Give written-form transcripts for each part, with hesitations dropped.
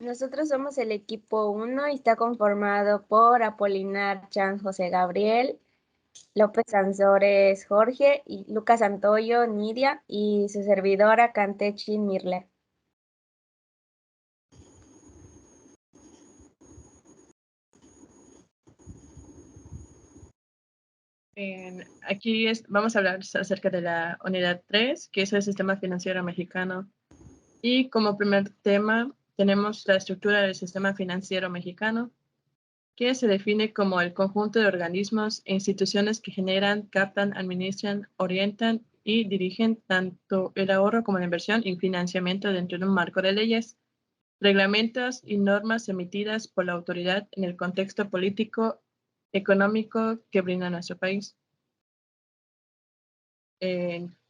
Nosotros somos el equipo 1 y está conformado por Apolinar Chan José Gabriel, López Sansores Jorge y Lucas Antoyo Nidia y su servidora Cantechi Mirle. Aquí vamos a hablar acerca de la unidad 3, que es el sistema financiero mexicano. Y como primer tema tenemos la estructura del sistema financiero mexicano, que se define como el conjunto de organismos e instituciones que generan, captan, administran, orientan y dirigen tanto el ahorro como la inversión y financiamiento dentro de un marco de leyes, reglamentos y normas emitidas por la autoridad en el contexto político, económico que brinda nuestro país.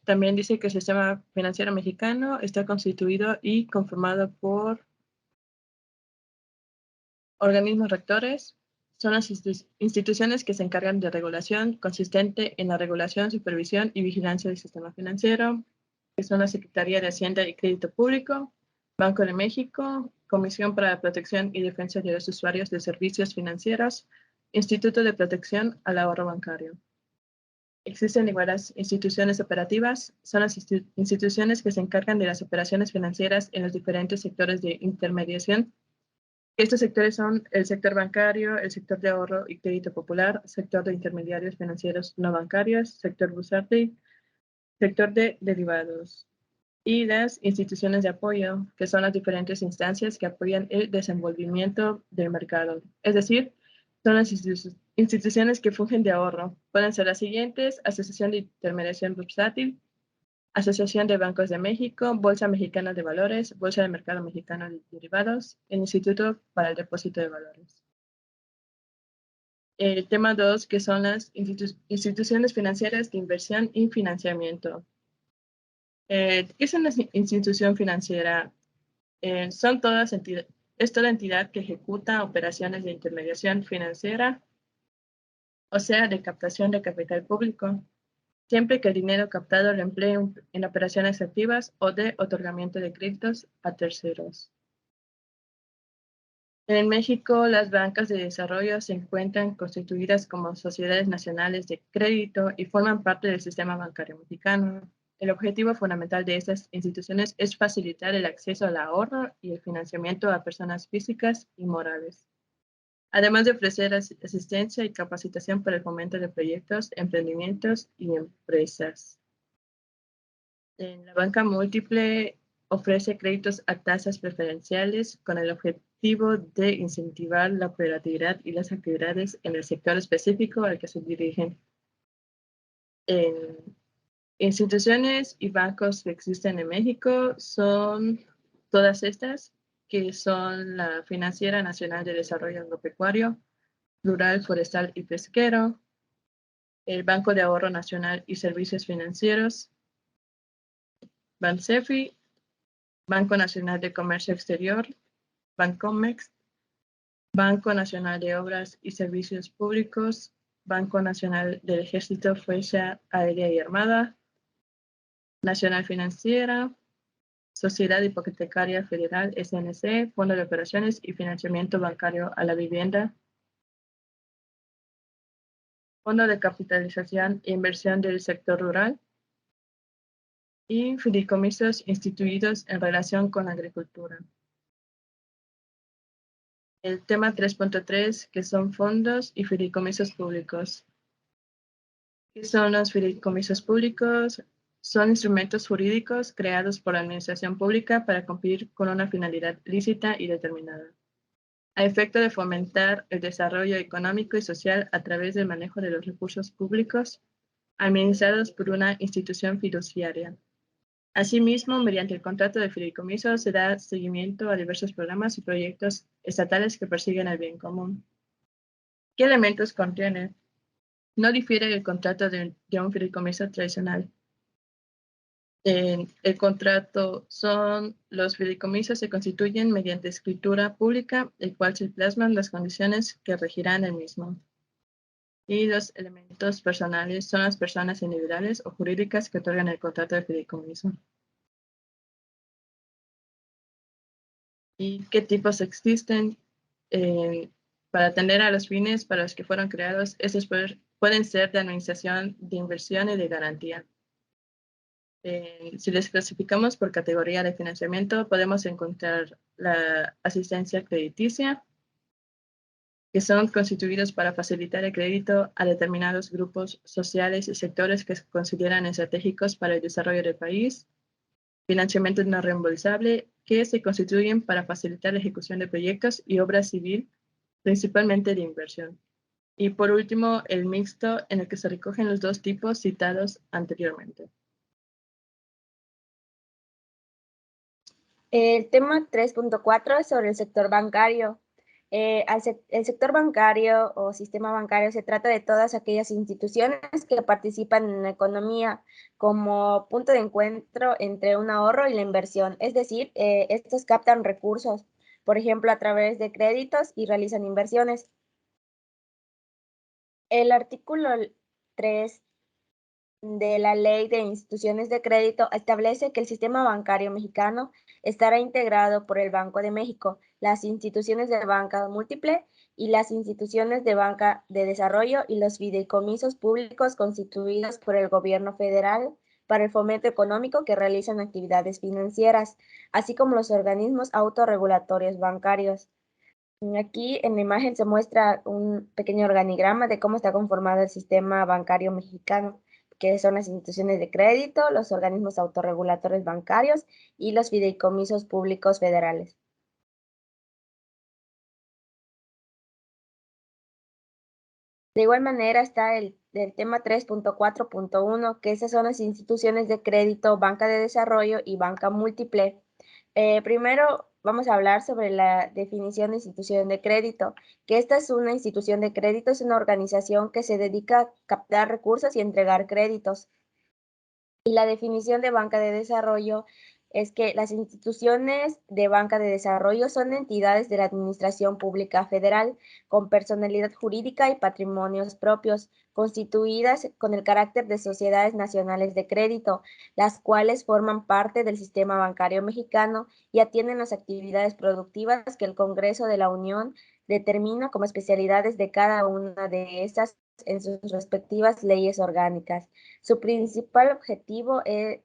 También dice que el sistema financiero mexicano está constituido y conformado por organismos rectores. Son las instituciones que se encargan de regulación consistente en la regulación, supervisión y vigilancia del sistema financiero, que son la Secretaría de Hacienda y Crédito Público, Banco de México, Comisión para la Protección y Defensa de los Usuarios de Servicios Financieros, Instituto de Protección al Ahorro Bancario. Existen varias instituciones operativas, son las instituciones que se encargan de las operaciones financieras en los diferentes sectores de intermediación. Estos sectores son el sector bancario, el sector de ahorro y crédito popular, sector de intermediarios financieros no bancarios, sector bursátil, sector de derivados y las instituciones de apoyo, que son las diferentes instancias que apoyan el desenvolvimiento del mercado. Es decir, son las instituciones que fungen de ahorro. Pueden ser las siguientes: Asociación de Intermediación Bursátil, Asociación de Bancos de México, Bolsa Mexicana de Valores, Bolsa de Mercado Mexicano de Derivados, el Instituto para el Depósito de Valores. El tema 2, que son las instituciones financieras de inversión y financiamiento. ¿Qué es una institución financiera? Es toda entidad que ejecuta operaciones de intermediación financiera, o sea, de captación de capital público, siempre que el dinero captado lo emplee en operaciones activas o de otorgamiento de créditos a terceros. En México, las bancas de desarrollo se encuentran constituidas como sociedades nacionales de crédito y forman parte del sistema bancario mexicano. El objetivo fundamental de estas instituciones es facilitar el acceso al ahorro y el financiamiento a personas físicas y morales, además de ofrecer asistencia y capacitación para el fomento de proyectos, emprendimientos y empresas. La banca múltiple ofrece créditos a tasas preferenciales con el objetivo de incentivar la operatividad y las actividades en el sector específico al que se dirigen. Instituciones y bancos que existen en México son todas estas, que son la Financiera Nacional de Desarrollo Agropecuario, Rural, Forestal y Pesquero, el Banco de Ahorro Nacional y Servicios Financieros, Bansefi, Banco Nacional de Comercio Exterior, Bancomex, Banco Nacional de Obras y Servicios Públicos, Banco Nacional del Ejército, Fuerza Aérea y Armada, Nacional Financiera, Sociedad Hipotecaria Federal, SNC, Fondo de Operaciones y Financiamiento Bancario a la Vivienda, Fondo de Capitalización e Inversión del Sector Rural y fideicomisos instituidos en relación con la agricultura. El tema 3.3, que son fondos y fideicomisos públicos. ¿Qué son los fideicomisos públicos? Son instrumentos jurídicos creados por la administración pública para cumplir con una finalidad lícita y determinada, a efecto de fomentar el desarrollo económico y social a través del manejo de los recursos públicos administrados por una institución fiduciaria. Asimismo, mediante el contrato de fideicomiso se da seguimiento a diversos programas y proyectos estatales que persiguen el bien común. ¿Qué elementos contiene? No difiere del contrato de un fideicomiso tradicional. El contrato son los fideicomisos se constituyen mediante escritura pública, el cual se plasman las condiciones que regirán el mismo. Y los elementos personales son las personas individuales o jurídicas que otorgan el contrato de fideicomiso. y qué tipos existen. Para atender a los fines para los que fueron creados, estos pueden ser de administración, de inversión y de garantía. Si les clasificamos por categoría de financiamiento, podemos encontrar la asistencia crediticia, que son constituidos para facilitar el crédito a determinados grupos sociales y sectores que se consideran estratégicos para el desarrollo del país. Financiamiento no reembolsable, que se constituyen para facilitar la ejecución de proyectos y obras civil, principalmente de inversión. Y por último, el mixto, en el que se recogen los dos tipos citados anteriormente. El tema 3.4 es sobre el sector bancario. El sector bancario o sistema bancario se trata de todas aquellas instituciones que participan en la economía como punto de encuentro entre un ahorro y la inversión. Es decir, estos captan recursos, por ejemplo, a través de créditos y realizan inversiones. El artículo 3 de la Ley de Instituciones de Crédito establece que el sistema bancario mexicano estará integrado por el Banco de México, las instituciones de banca múltiple y las instituciones de banca de desarrollo y los fideicomisos públicos constituidos por el gobierno federal para el fomento económico que realizan actividades financieras, así como los organismos autorregulatorios bancarios. Aquí en la imagen se muestra un pequeño organigrama de cómo está conformado el sistema bancario mexicano, que son las instituciones de crédito, los organismos autorregulatorios bancarios y los fideicomisos públicos federales. De igual manera está el tema 3.4.1, que esas son las instituciones de crédito, banca de desarrollo y banca múltiple. Primero vamos a hablar sobre la definición de institución de crédito, que esta es una institución de crédito, es una organización que se dedica a captar recursos y entregar créditos. Y la definición de banca de desarrollo es que las instituciones de banca de desarrollo son entidades de la Administración Pública Federal con personalidad jurídica y patrimonios propios, constituidas con el carácter de sociedades nacionales de crédito, las cuales forman parte del sistema bancario mexicano y atienden las actividades productivas que el Congreso de la Unión determina como especialidades de cada una de estas en sus respectivas leyes orgánicas. Su principal objetivo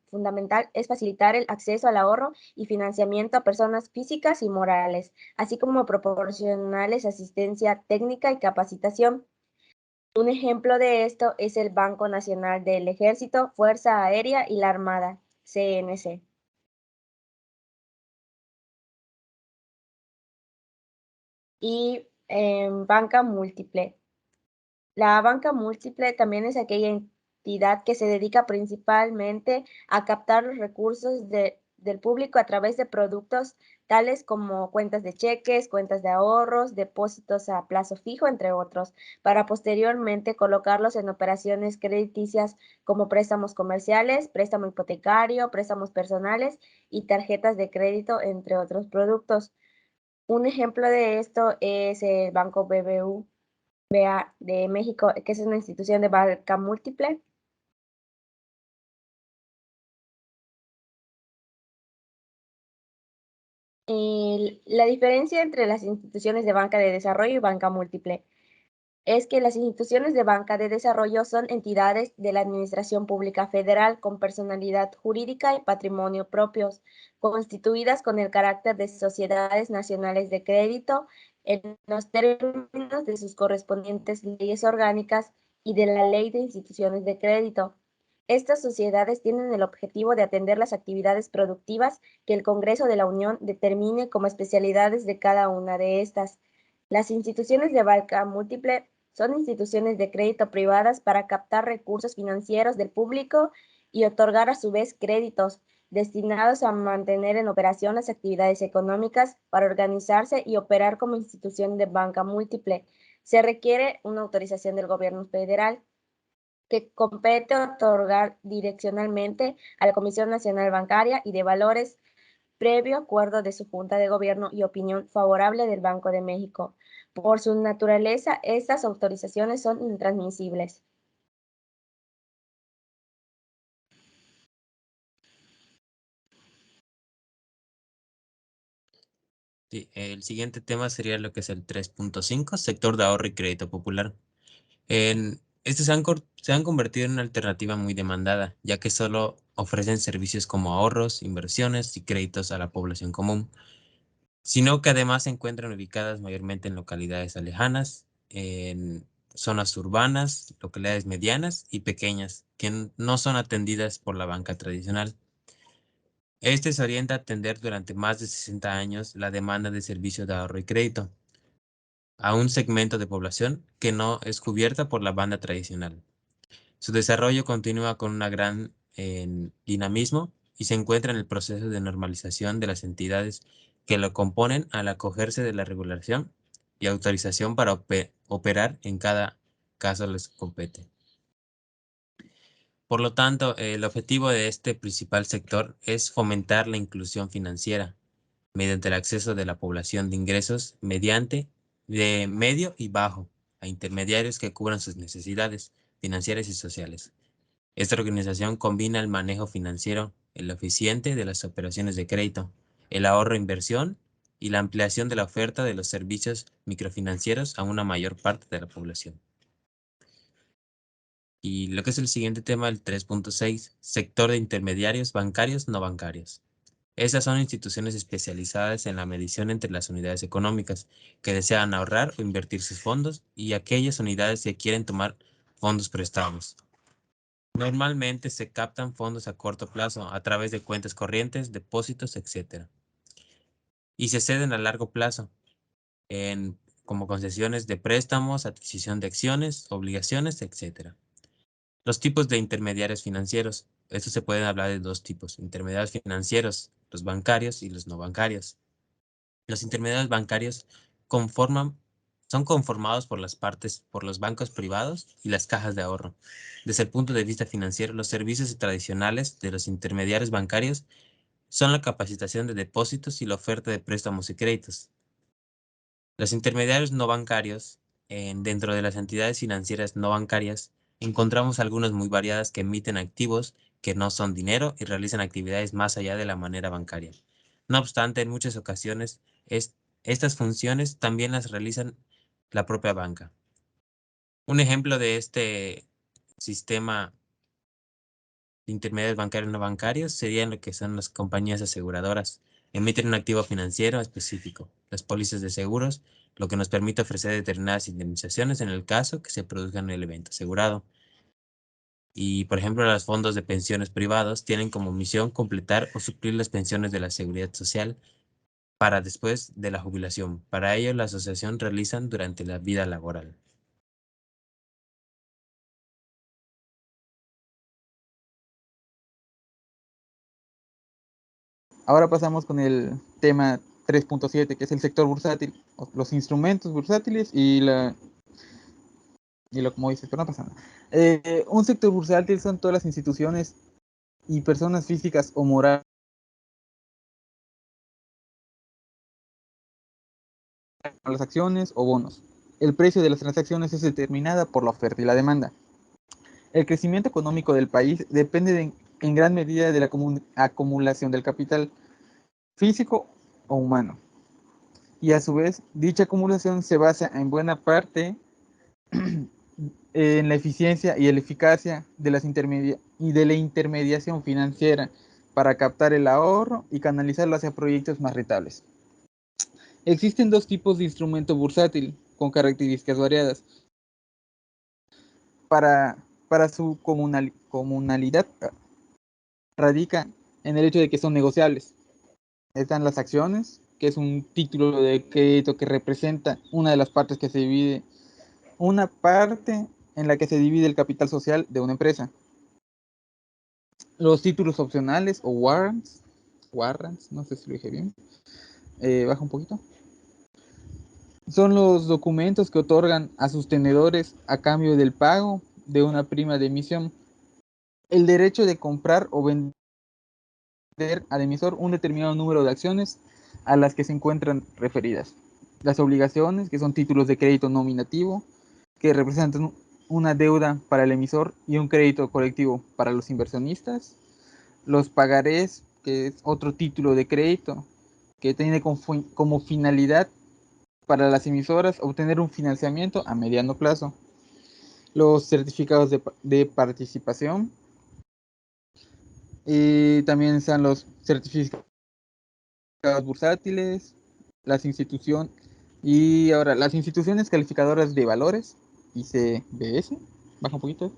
fundamental es facilitar el acceso al ahorro y financiamiento a personas físicas y morales, así como proporcionarles asistencia técnica y capacitación. Un ejemplo de esto es el Banco Nacional del Ejército, Fuerza Aérea y la Armada, CNC. Y banca múltiple. La banca múltiple también es aquella entidad que se dedica principalmente a captar los recursos del público a través de productos tales como cuentas de cheques, cuentas de ahorros, depósitos a plazo fijo, entre otros, para posteriormente colocarlos en operaciones crediticias como préstamos comerciales, préstamo hipotecario, préstamos personales y tarjetas de crédito, entre otros productos. Un ejemplo de esto es el Banco BBVA de México, que es una institución de banca múltiple. La diferencia entre las instituciones de banca de desarrollo y banca múltiple es que las instituciones de banca de desarrollo son entidades de la Administración Pública Federal con personalidad jurídica y patrimonio propios, constituidas con el carácter de sociedades nacionales de crédito en los términos de sus correspondientes leyes orgánicas y de la Ley de Instituciones de Crédito. Estas sociedades tienen el objetivo de atender las actividades productivas que el Congreso de la Unión determine como especialidades de cada una de estas. Las instituciones de banca múltiple son instituciones de crédito privadas para captar recursos financieros del público y otorgar a su vez créditos destinados a mantener en operación las actividades económicas para organizarse y operar como institución de banca múltiple. Se requiere una autorización del gobierno federal que compete otorgar direccionalmente a la Comisión Nacional Bancaria y de Valores previo acuerdo de su Junta de Gobierno y opinión favorable del Banco de México. Por su naturaleza, estas autorizaciones son intransmisibles. Sí, el siguiente tema sería lo que es el 3.5, sector de ahorro y crédito popular. Estos se han convertido en una alternativa muy demandada, ya que solo ofrecen servicios como ahorros, inversiones y créditos a la población común, sino que además se encuentran ubicadas mayormente en localidades alejanas, en zonas urbanas, localidades medianas y pequeñas, que no son atendidas por la banca tradicional. Este se orienta a atender durante más de 60 años la demanda de servicios de ahorro y crédito a un segmento de población que no es cubierta por la banda tradicional. Su desarrollo continúa con un gran dinamismo y se encuentra en el proceso de normalización de las entidades que lo componen al acogerse de la regulación y autorización para operar en cada caso les compete. Por lo tanto, el objetivo de este principal sector es fomentar la inclusión financiera mediante el acceso de la población de ingresos mediante de medio y bajo a intermediarios que cubran sus necesidades financieras y sociales. Esta organización combina el manejo financiero, el eficiente de las operaciones de crédito, el ahorro e inversión y la ampliación de la oferta de los servicios microfinancieros a una mayor parte de la población. Y lo que es el siguiente tema, el 3.6, sector de intermediarios bancarios no bancarios. Estas son instituciones especializadas en la medición entre las unidades económicas que desean ahorrar o invertir sus fondos y aquellas unidades que quieren tomar fondos prestados. Normalmente se captan fondos a corto plazo a través de cuentas corrientes, depósitos, etc. Y se ceden a largo plazo como concesiones de préstamos, adquisición de acciones, obligaciones, etc. Los tipos de intermediarios financieros. Estos se pueden hablar de dos tipos: intermediarios financieros, los bancarios y los no bancarios. Los intermediarios bancarios son conformados por por los bancos privados y las cajas de ahorro. Desde el punto de vista financiero, los servicios tradicionales de los intermediarios bancarios son la capacitación de depósitos y la oferta de préstamos y créditos. Los intermediarios no bancarios, dentro de las entidades financieras no bancarias, encontramos algunas muy variadas que emiten activos que no son dinero y realizan actividades más allá de la manera bancaria. No obstante, en muchas ocasiones, estas funciones también las realizan la propia banca. Un ejemplo de este sistema de intermediarios bancarios no bancarios serían lo que son las compañías aseguradoras. Emiten un activo financiero específico, las pólizas de seguros, lo que nos permite ofrecer determinadas indemnizaciones en el caso que se produzca en el evento asegurado. Y, por ejemplo, los fondos de pensiones privados tienen como misión completar o suplir las pensiones de la seguridad social para después de la jubilación. Para ello, la asociación realizan durante la vida laboral. Ahora pasamos con el tema 3.7, que es el sector bursátil, los instrumentos bursátiles como dices, pero no pasa nada. Un sector bursátil son todas las instituciones y personas físicas o morales, las acciones o bonos. El precio de las transacciones es determinada por la oferta y la demanda. El crecimiento económico del país depende en gran medida de la acumulación del capital físico o humano. Y a su vez, dicha acumulación se basa en buena parte en la eficiencia y la eficacia de la intermediación financiera para captar el ahorro y canalizarlo hacia proyectos más rentables. Existen dos tipos de instrumento bursátil con características variadas. Para su comunalidad radica en el hecho de que son negociables. Están las acciones, que es un título de crédito que representa una de las partes que se divide, una parte en la que se divide el capital social de una empresa. Los títulos opcionales o warrants, no sé si lo dije bien, baja un poquito. Son los documentos que otorgan a sus tenedores a cambio del pago de una prima de emisión el derecho de comprar o vender al emisor un determinado número de acciones a las que se encuentran referidas. Las obligaciones, que son títulos de crédito nominativo, que representan una deuda para el emisor y un crédito colectivo para los inversionistas. Los pagarés, que es otro título de crédito que tiene como finalidad para las emisoras obtener un financiamiento a mediano plazo. Los certificados de participación, y también están los certificados bursátiles, las instituciones calificadoras de valores, ICBS, baja un poquito.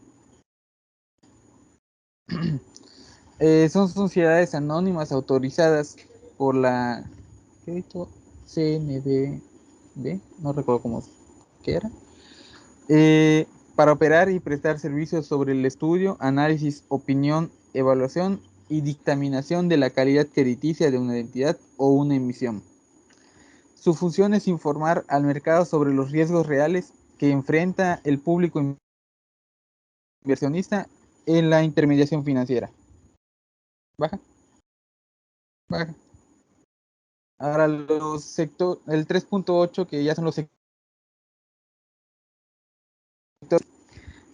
Son sociedades anónimas autorizadas por la CNBV, no recuerdo cómo que era, para operar y prestar servicios sobre el estudio, análisis, opinión, evaluación y dictaminación de la calidad crediticia de una entidad o una emisión. Su función es informar al mercado sobre los riesgos reales que enfrenta el público inversionista en la intermediación financiera. Baja. Ahora el 3.8, que ya son los sectores.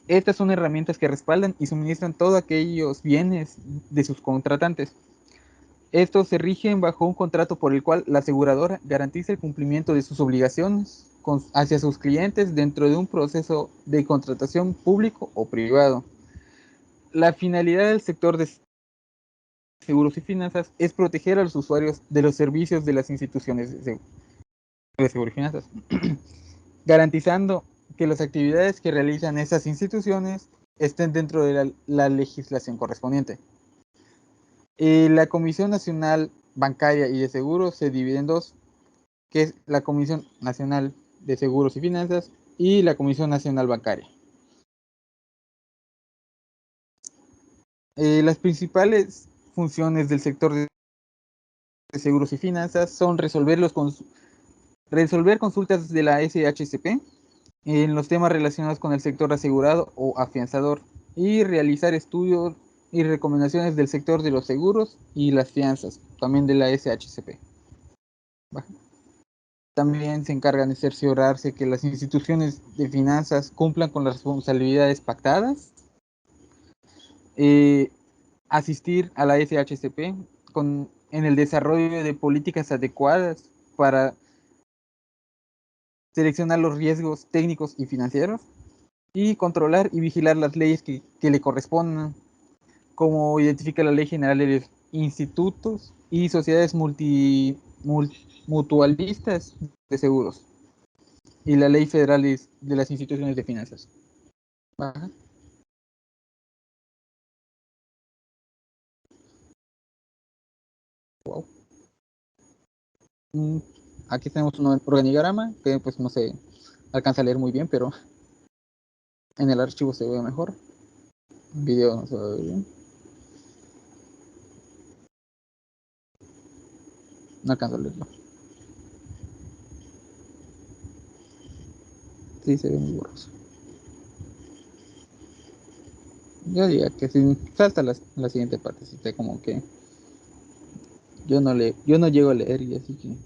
Estas son herramientas que respaldan y suministran todos aquellos bienes de sus contratantes. Estos se rigen bajo un contrato por el cual la aseguradora garantiza el cumplimiento de sus obligaciones hacia sus clientes dentro de un proceso de contratación público o privado. La finalidad del sector de seguros y finanzas es proteger a los usuarios de los servicios de las instituciones de seguros y finanzas, garantizando que las actividades que realizan esas instituciones estén dentro de la legislación correspondiente. La Comisión Nacional Bancaria y de Seguros se divide en dos, que es la Comisión Nacional de Seguros y Finanzas y la Comisión Nacional Bancaria. Las principales funciones del sector de seguros y finanzas son resolver consultas de la SHCP en los temas relacionados con el sector asegurado o afianzador y realizar estudios y recomendaciones del sector de los seguros y las fianzas, también de la SHCP. También se encargan de cerciorarse que las instituciones de finanzas cumplan con las responsabilidades pactadas, asistir a la SHCP en el desarrollo de políticas adecuadas para seleccionar los riesgos técnicos y financieros y controlar y vigilar las leyes que le correspondan, como identifica la Ley General de los Institutos y Sociedades Mutualistas de Seguros y la Ley Federal de las Instituciones de Finanzas. Ajá. Wow. Aquí tenemos un organigrama que pues no se alcanza a leer muy bien, pero en el archivo se ve mejor. En video no se ve bien. No alcanzo a leerlo. Sí, se ve muy borroso. Yo diría que si salta la siguiente parte, como que yo no llego a leer y así que